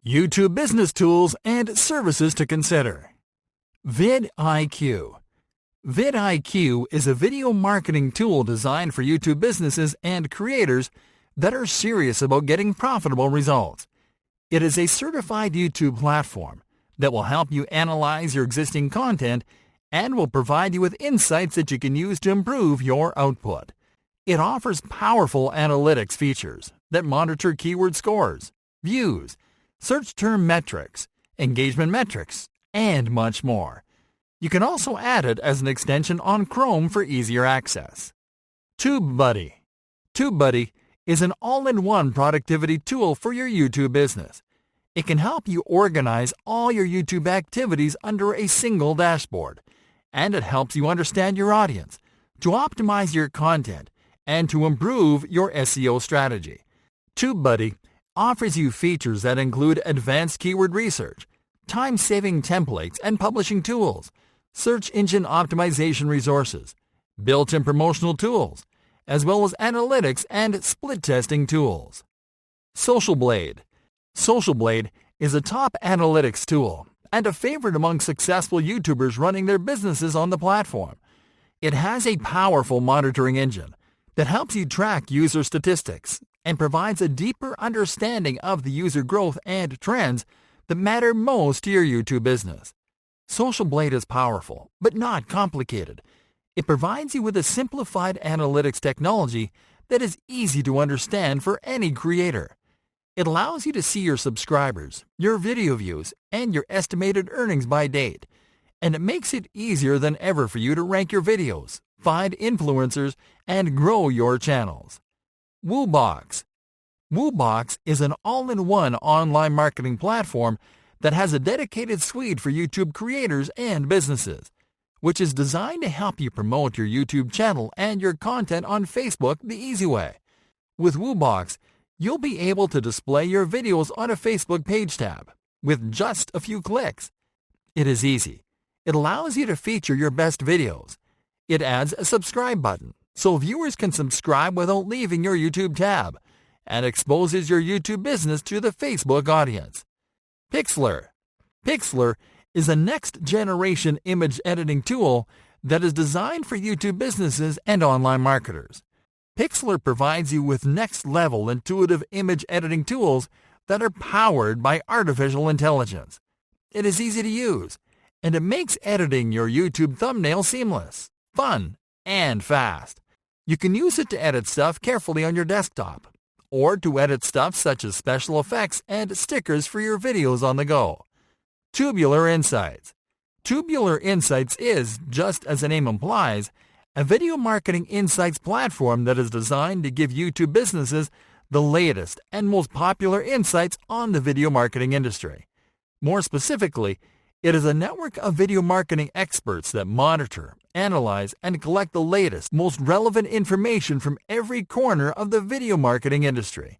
YouTube business tools and services to consider. vidIQ. vidIQ is a video marketing tool designed for YouTube businesses and creators that are serious about getting profitable results. It is a certified YouTube platform that will help you analyze your existing content and will provide you with insights that you can use to improve your output. It offers powerful analytics features that monitor keyword scores, views, search term metrics, engagement metrics, and much more. You can also add it as an extension on Chrome for easier access. TubeBuddy. TubeBuddy is an all-in-one productivity tool for your YouTube business. It can help you organize all your YouTube activities under a single dashboard, and it helps you understand your audience, to optimize your content, and to improve your SEO strategy. TubeBuddy offers you features that include advanced keyword research, time-saving templates and publishing tools, search engine optimization resources, built-in promotional tools, as well as analytics and split testing tools. SocialBlade. SocialBlade is a top analytics tool and a favorite among successful YouTubers running their businesses on the platform. It has a powerful monitoring engine that helps you track user statistics and provides a deeper understanding of the user growth and trends that matter most to your YouTube business. SocialBlade is powerful, but not complicated. It provides you with a simplified analytics technology that is easy to understand for any creator. It allows you to see your subscribers, your video views, and your estimated earnings by date. And it makes it easier than ever for you to rank your videos, find influencers, and grow your channels. Woobox. Woobox is an all-in-one online marketing platform that has a dedicated suite for YouTube creators and businesses, which is designed to help you promote your YouTube channel and your content on Facebook the easy way. With Woobox, you'll be able to display your videos on a Facebook page tab with just a few clicks. It is easy. It allows you to feature your best videos. It adds a subscribe button so viewers can subscribe without leaving your YouTube tab, and exposes your YouTube business to the Facebook audience. Pixlr. Pixlr is a next-generation image editing tool that is designed for YouTube businesses and online marketers. Pixlr provides you with next-level intuitive image editing tools that are powered by artificial intelligence. It is easy to use, and it makes editing your YouTube thumbnail seamless, fun, and fast. You can use it to edit stuff carefully on your desktop, or to edit stuff such as special effects and stickers for your videos on the go. Tubular Insights. Tubular Insights is, just as the name implies, a video marketing insights platform that is designed to give YouTube businesses the latest and most popular insights on the video marketing industry. More specifically, it is a network of video marketing experts that monitor, analyze, and collect the latest, most relevant information from every corner of the video marketing industry.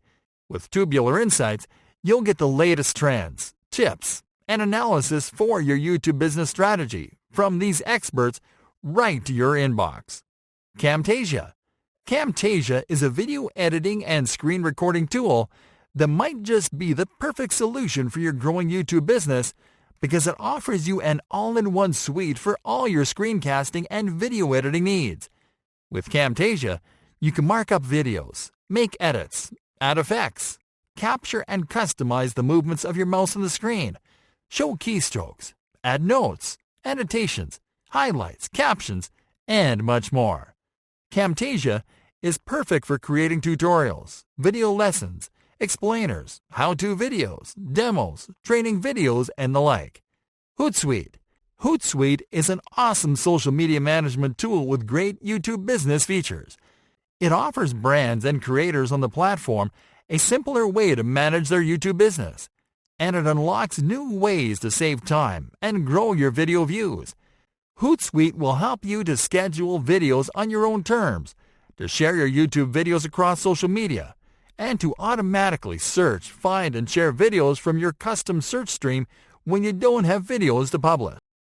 With Tubular Insights, you'll get the latest trends, tips, and analysis for your YouTube business strategy from these experts right to your inbox. Camtasia. Camtasia is a video editing and screen recording tool that might just be the perfect solution for your growing YouTube business because it offers you an all-in-one suite for all your screencasting and video editing needs. With Camtasia, you can mark up videos, make edits, add effects, capture and customize the movements of your mouse on the screen, show keystrokes, add notes, annotations, highlights, captions, and much more. Camtasia is perfect for creating tutorials, video lessons, explainers, how-to videos, demos, training videos, and the like. Hootsuite. Hootsuite is an awesome social media management tool with great YouTube business features. It offers brands and creators on the platform a simpler way to manage their YouTube business, and it unlocks new ways to save time and grow your video views. Hootsuite will help you to schedule videos on your own terms, to share your YouTube videos across social media, and to automatically search, find, and share videos from your custom search stream when you don't have videos to publish.